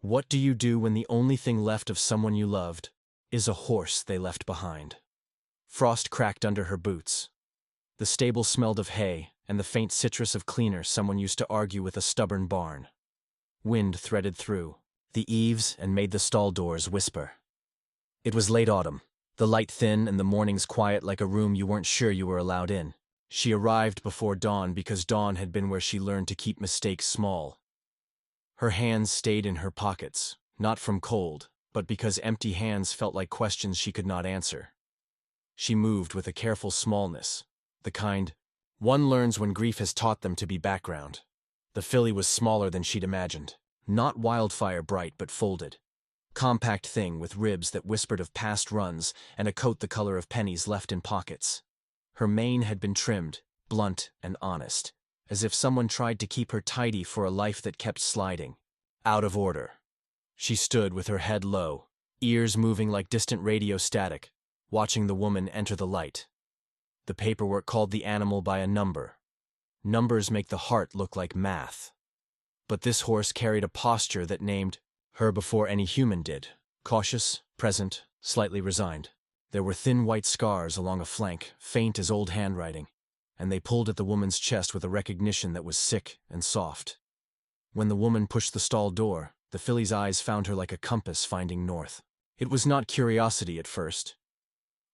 What do you do when the only thing left of someone you loved is a horse they left behind? Frost cracked under her boots. The stable smelled of hay and the faint citrus of cleaner someone used to argue with a stubborn barn. Wind threaded through the eaves and made the stall doors whisper. It was late autumn, the light thin and the mornings quiet like a room you weren't sure you were allowed in. She arrived before dawn because dawn had been where she learned to keep mistakes small. Her hands stayed in her pockets, not from cold, but because empty hands felt like questions she could not answer. She moved with a careful smallness, the kind one learns when grief has taught them to be background. The filly was smaller than she'd imagined, not wildfire bright but folded. Compact thing with ribs that whispered of past runs and a coat the color of pennies left in pockets. Her mane had been trimmed, blunt and honest, as if someone tried to keep her tidy for a life that kept sliding. Out of order. She stood with her head low, ears moving like distant radio static, watching the woman enter the light. The paperwork called the animal by a number. Numbers make the heart look like math. But this horse carried a posture that named her before any human did. Cautious, present, slightly resigned. There were thin white scars along a flank, faint as old handwriting, and they pulled at the woman's chest with a recognition that was sick and soft. When the woman pushed the stall door, the filly's eyes found her like a compass finding north. It was not curiosity at first.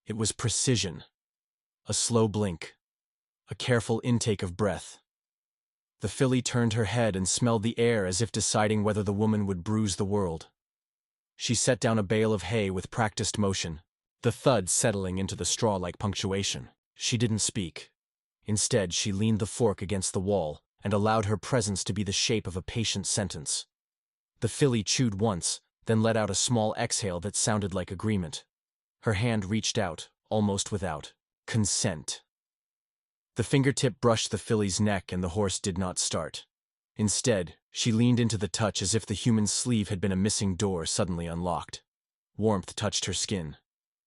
It was precision. A slow blink. A careful intake of breath. The filly turned her head and smelled the air as if deciding whether the woman would bruise the world. She set down a bale of hay with practiced motion, the thud settling into the straw like punctuation. She didn't speak. Instead, she leaned the fork against the wall and allowed her presence to be the shape of a patient sentence. The filly chewed once, then let out a small exhale that sounded like agreement. Her hand reached out, almost without consent. The fingertip brushed the filly's neck and the horse did not start. Instead, she leaned into the touch as if the human sleeve had been a missing door suddenly unlocked. Warmth touched her skin.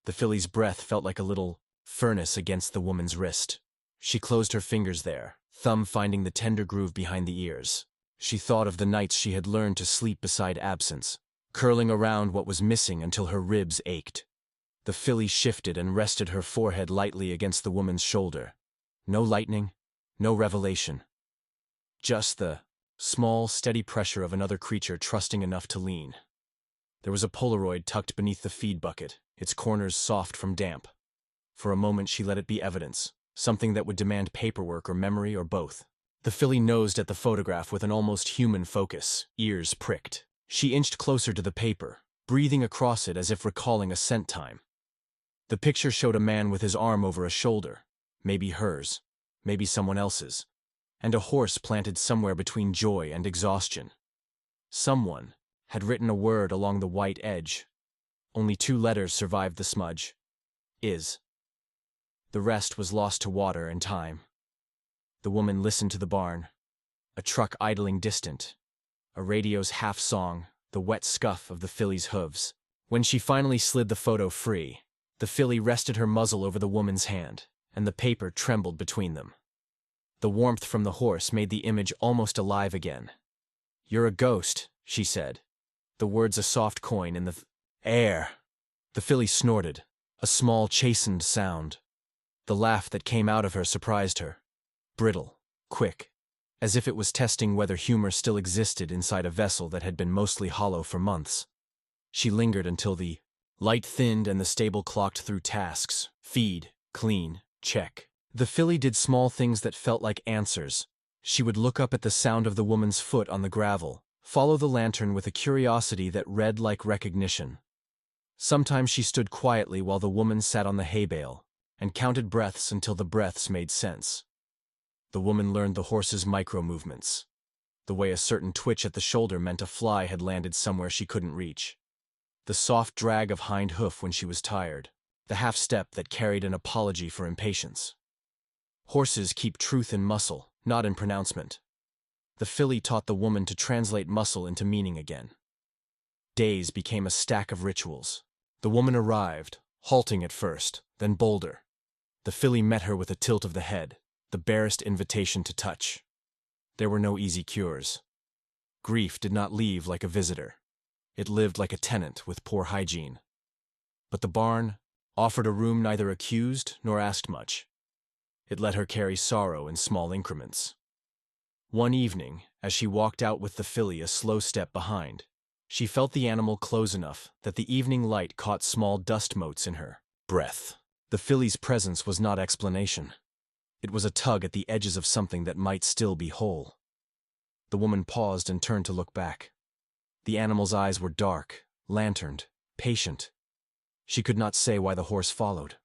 The filly's breath felt like a little furnace against the woman's wrist. She closed her fingers there, thumb finding the tender groove behind the ears. She thought of the nights she had learned to sleep beside absence, curling around what was missing until her ribs ached. The filly shifted and rested her forehead lightly against the woman's shoulder. No lightning, no revelation. Just the small, steady pressure of another creature trusting enough to lean. There was a Polaroid tucked beneath the feed bucket, its corners soft from damp. For a moment she let it be evidence, something that would demand paperwork or memory or both. The filly nosed at the photograph with an almost human focus, ears pricked. She inched closer to the paper, breathing across it as if recalling a scent time. The picture showed a man with his arm over a shoulder, maybe hers, maybe someone else's, and a horse planted somewhere between joy and exhaustion. Someone had written a word along the white edge. Only 2 letters survived the smudge. Is. The rest was lost to water and time. The woman listened to the barn, a truck idling distant, a radio's half-song, the wet scuff of the filly's hooves. When she finally slid the photo free, the filly rested her muzzle over the woman's hand, and the paper trembled between them. The warmth from the horse made the image almost alive again. "You're a ghost," she said, the words a soft coin in the air. The filly snorted, a small chastened sound. The laugh that came out of her surprised her. Brittle, quick, as if it was testing whether humor still existed inside a vessel that had been mostly hollow for months. She lingered until the light thinned and the stable clocked through tasks: feed, clean, check. The filly did small things that felt like answers. She would look up at the sound of the woman's foot on the gravel, follow the lantern with a curiosity that read like recognition. Sometimes she stood quietly while the woman sat on the hay bale, and counted breaths until the breaths made sense. The woman learned the horse's micro-movements, the way a certain twitch at the shoulder meant a fly had landed somewhere she couldn't reach, the soft drag of hind hoof when she was tired, the half-step that carried an apology for impatience. Horses keep truth in muscle, not in pronouncement. The filly taught the woman to translate muscle into meaning again. Days became a stack of rituals. The woman arrived, halting at first, then bolder. The filly met her with a tilt of the head, the barest invitation to touch. There were no easy cures. Grief did not leave like a visitor. It lived like a tenant with poor hygiene. But the barn offered a room neither accused nor asked much. It let her carry sorrow in small increments. One evening, as she walked out with the filly a slow step behind, she felt the animal close enough that the evening light caught small dust motes in her breath. The filly's presence was not explanation. It was a tug at the edges of something that might still be whole. The woman paused and turned to look back. The animal's eyes were dark, lanterned, patient. She could not say why the horse followed.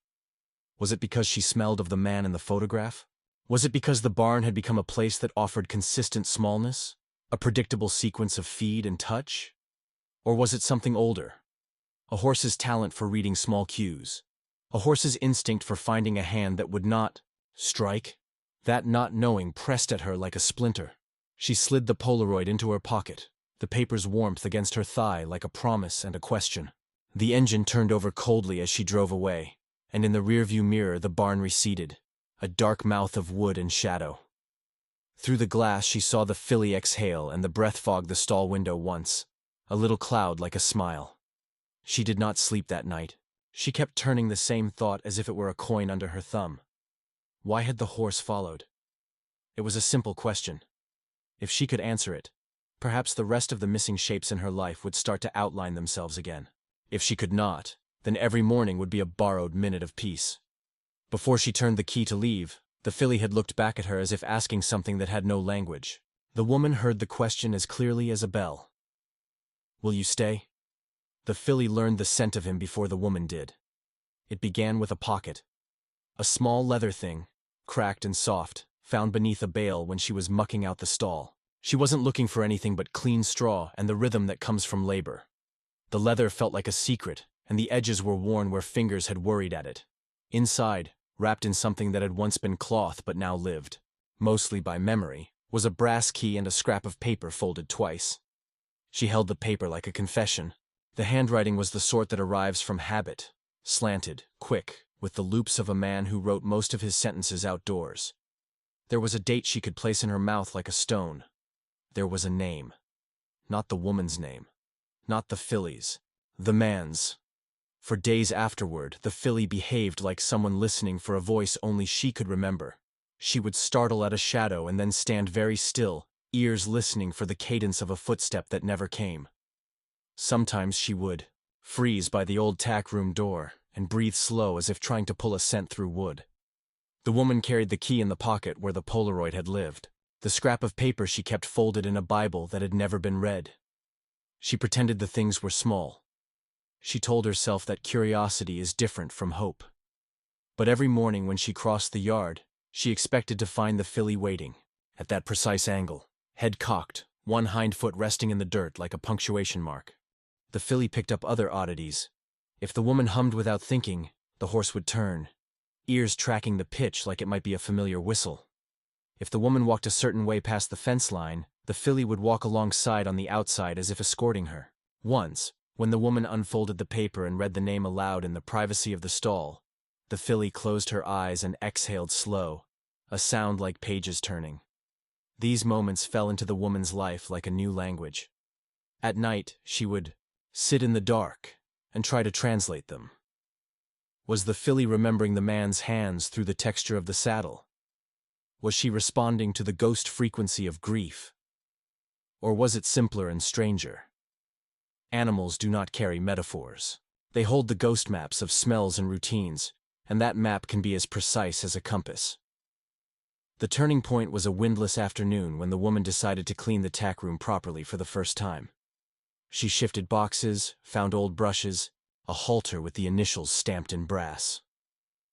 Was it because she smelled of the man in the photograph? Was it because the barn had become a place that offered consistent smallness, a predictable sequence of feed and touch? Or was it something older? A horse's talent for reading small cues. A horse's instinct for finding a hand that would not strike. That not knowing pressed at her like a splinter. She slid the Polaroid into her pocket, the paper's warmth against her thigh like a promise and a question. The engine turned over coldly as she drove away, and in the rearview mirror the barn receded, a dark mouth of wood and shadow. Through the glass she saw the filly exhale and the breath fog the stall window once, a little cloud like a smile. She did not sleep that night. She kept turning the same thought as if it were a coin under her thumb. Why had the horse followed? It was a simple question. If she could answer it, perhaps the rest of the missing shapes in her life would start to outline themselves again. If she could not, then every morning would be a borrowed minute of peace. Before she turned the key to leave, the filly had looked back at her as if asking something that had no language. The woman heard the question as clearly as a bell. "Will you stay?" The filly learned the scent of him before the woman did. It began with a pocket. A small leather thing, cracked and soft, found beneath a bale when she was mucking out the stall. She wasn't looking for anything but clean straw and the rhythm that comes from labor. The leather felt like a secret, and the edges were worn where fingers had worried at it. Inside, wrapped in something that had once been cloth but now lived, mostly by memory, was a brass key and a scrap of paper folded twice. She held the paper like a confession. The handwriting was the sort that arrives from habit, slanted, quick, with the loops of a man who wrote most of his sentences outdoors. There was a date she could place in her mouth like a stone. There was a name. Not the woman's name. Not the filly's. The man's. For days afterward, the filly behaved like someone listening for a voice only she could remember. She would startle at a shadow and then stand very still, ears listening for the cadence of a footstep that never came. Sometimes she would freeze by the old tack room door and breathe slow as if trying to pull a scent through wood. The woman carried the key in the pocket where the Polaroid had lived. The scrap of paper she kept folded in a Bible that had never been read. She pretended the things were small. She told herself that curiosity is different from hope. But every morning when she crossed the yard, she expected to find the filly waiting, at that precise angle, head cocked, one hind foot resting in the dirt like a punctuation mark. The filly picked up other oddities. If the woman hummed without thinking, the horse would turn, ears tracking the pitch like it might be a familiar whistle. If the woman walked a certain way past the fence line, the filly would walk alongside on the outside as if escorting her. Once, when the woman unfolded the paper and read the name aloud in the privacy of the stall, the filly closed her eyes and exhaled slow, a sound like pages turning. These moments fell into the woman's life like a new language. At night, she would sit in the dark and try to translate them. Was the filly remembering the man's hands through the texture of the saddle? Was she responding to the ghost frequency of grief? Or was it simpler and stranger? Animals do not carry metaphors. They hold the ghost maps of smells and routines, and that map can be as precise as a compass. The turning point was a windless afternoon when the woman decided to clean the tack room properly for the first time. She shifted boxes, found old brushes, a halter with the initials stamped in brass.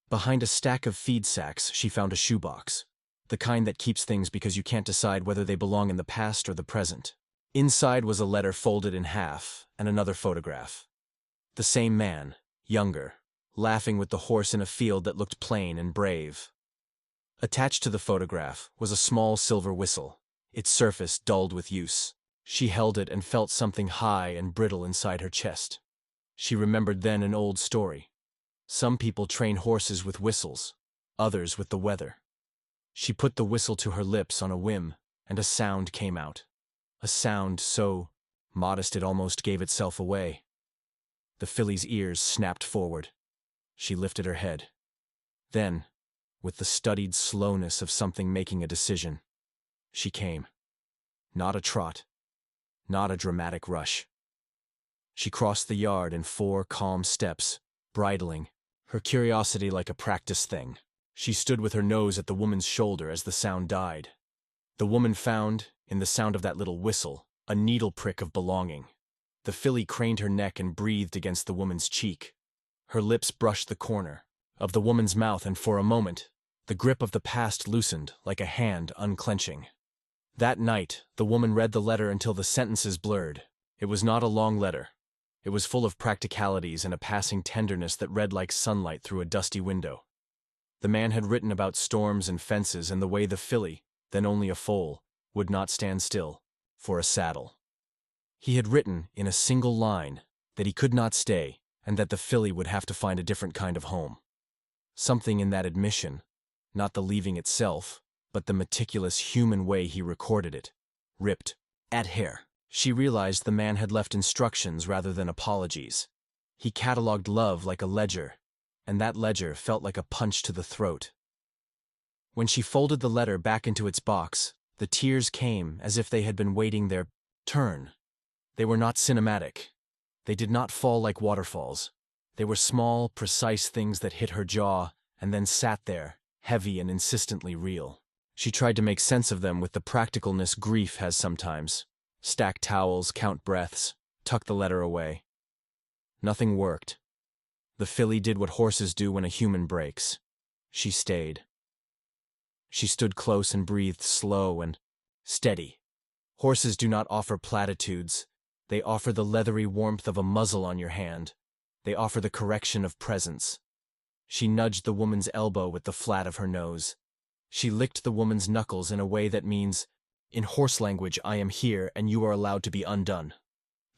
Behind a stack of feed sacks, she found a shoebox, the kind that keeps things because you can't decide whether they belong in the past or the present. Inside was a letter folded in half and another photograph. The same man, younger, laughing with the horse in a field that looked plain and brave. Attached to the photograph was a small silver whistle, its surface dulled with use. She held it and felt something high and brittle inside her chest. She remembered then an old story. Some people train horses with whistles, others with the weather. She put the whistle to her lips on a whim, and a sound came out. A sound so Modest, it almost gave itself away. The filly's ears snapped forward. She lifted her head. Then, with the studied slowness of something making a decision, she came. Not a trot, not a dramatic rush. She crossed the yard in 4 calm steps, bridling, her curiosity like a practice thing. She stood with her nose at the woman's shoulder as the sound died. The woman found, in the sound of that little whistle, a needle prick of belonging. The filly craned her neck and breathed against the woman's cheek. Her lips brushed the corner of the woman's mouth, and for a moment, the grip of the past loosened like a hand unclenching. That night, the woman read the letter until the sentences blurred. It was not a long letter. It was full of practicalities and a passing tenderness that read like sunlight through a dusty window. The man had written about storms and fences and the way the filly, then only a foal, would not stand still for a saddle. He had written, in a single line, that he could not stay and that the filly would have to find a different kind of home. Something in that admission, not the leaving itself, but the meticulous human way he recorded it, ripped at her. She realized the man had left instructions rather than apologies. He catalogued love like a ledger, and that ledger felt like a punch to the throat. When she folded the letter back into its box, the tears came as if they had been waiting their turn. They were not cinematic. They did not fall like waterfalls. They were small, precise things that hit her jaw and then sat there, heavy and insistently real. She tried to make sense of them with the practicalness grief has sometimes. Stack towels, count breaths, tuck the letter away. Nothing worked. The filly did what horses do when a human breaks. She stayed. She stood close and breathed slow and steady. Horses do not offer platitudes. They offer the leathery warmth of a muzzle on your hand. They offer the correction of presence. She nudged the woman's elbow with the flat of her nose. She licked the woman's knuckles in a way that means, in horse language, I am here and you are allowed to be undone.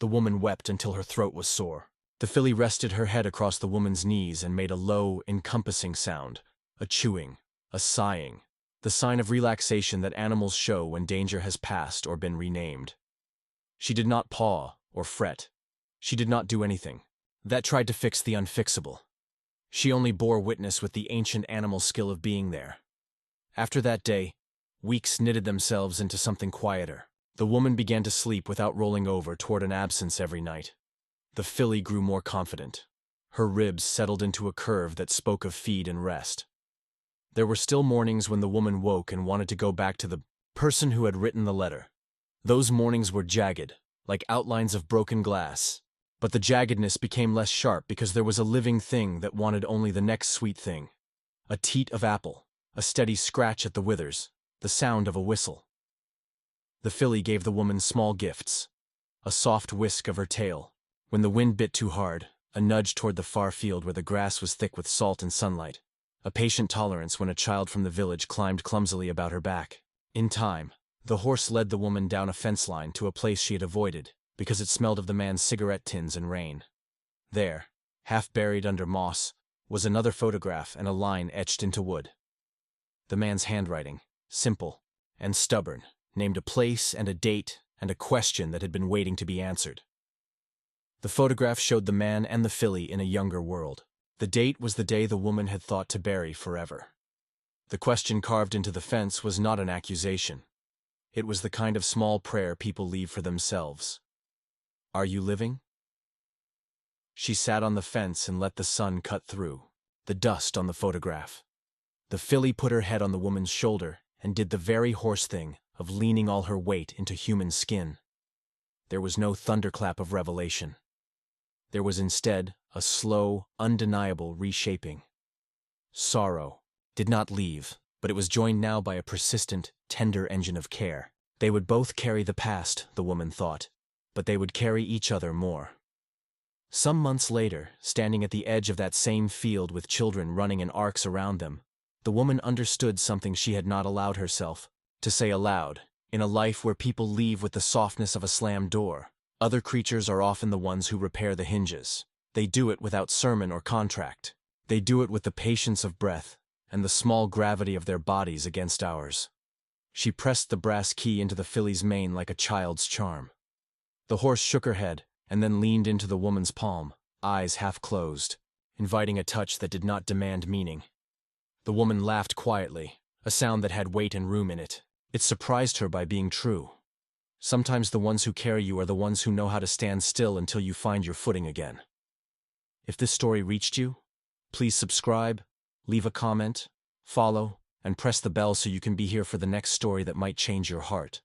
The woman wept until her throat was sore. The filly rested her head across the woman's knees and made a low, encompassing sound, a chewing, a sighing, the sign of relaxation that animals show when danger has passed or been renamed. She did not paw or fret. She did not do anything that tried to fix the unfixable. She only bore witness with the ancient animal skill of being there. After that day, weeks knitted themselves into something quieter. The woman began to sleep without rolling over toward an absence every night. The filly grew more confident. Her ribs settled into a curve that spoke of feed and rest. There were still mornings when the woman woke and wanted to go back to the person who had written the letter. Those mornings were jagged, like outlines of broken glass. But the jaggedness became less sharp because there was a living thing that wanted only the next sweet thing. A teat of apple, a steady scratch at the withers, the sound of a whistle. The filly gave the woman small gifts. A soft whisk of her tail, when the wind bit too hard, a nudge toward the far field where the grass was thick with salt and sunlight, a patient tolerance when a child from the village climbed clumsily about her back. In time, the horse led the woman down a fence line to a place she had avoided, because it smelled of the man's cigarette tins and rain. There, half buried under moss, was another photograph and a line etched into wood. The man's handwriting, simple and stubborn, named a place and a date and a question that had been waiting to be answered. The photograph showed the man and the filly in a younger world. The date was the day the woman had thought to bury forever. The question carved into the fence was not an accusation. It was the kind of small prayer people leave for themselves. Are you living? She sat on the fence and let the sun cut through the dust on the photograph. The filly put her head on the woman's shoulder and did the very horse thing of leaning all her weight into human skin. There was no thunderclap of revelation. There was instead a slow, undeniable reshaping. Sorrow did not leave, but it was joined now by a persistent, tender engine of care. They would both carry the past, the woman thought, but they would carry each other more. Some months later, standing at the edge of that same field with children running in arcs around them, the woman understood something she had not allowed herself to say aloud. In a life where people leave with the softness of a slammed door, other creatures are often the ones who repair the hinges. They do it without sermon or contract. They do it with the patience of breath and the small gravity of their bodies against ours. She pressed the brass key into the filly's mane like a child's charm. The horse shook her head and then leaned into the woman's palm, eyes half closed, inviting a touch that did not demand meaning. The woman laughed quietly, a sound that had weight and room in it. It surprised her by being true. Sometimes the ones who carry you are the ones who know how to stand still until you find your footing again. If this story reached you, please subscribe, leave a comment, follow, and press the bell so you can be here for the next story that might change your heart.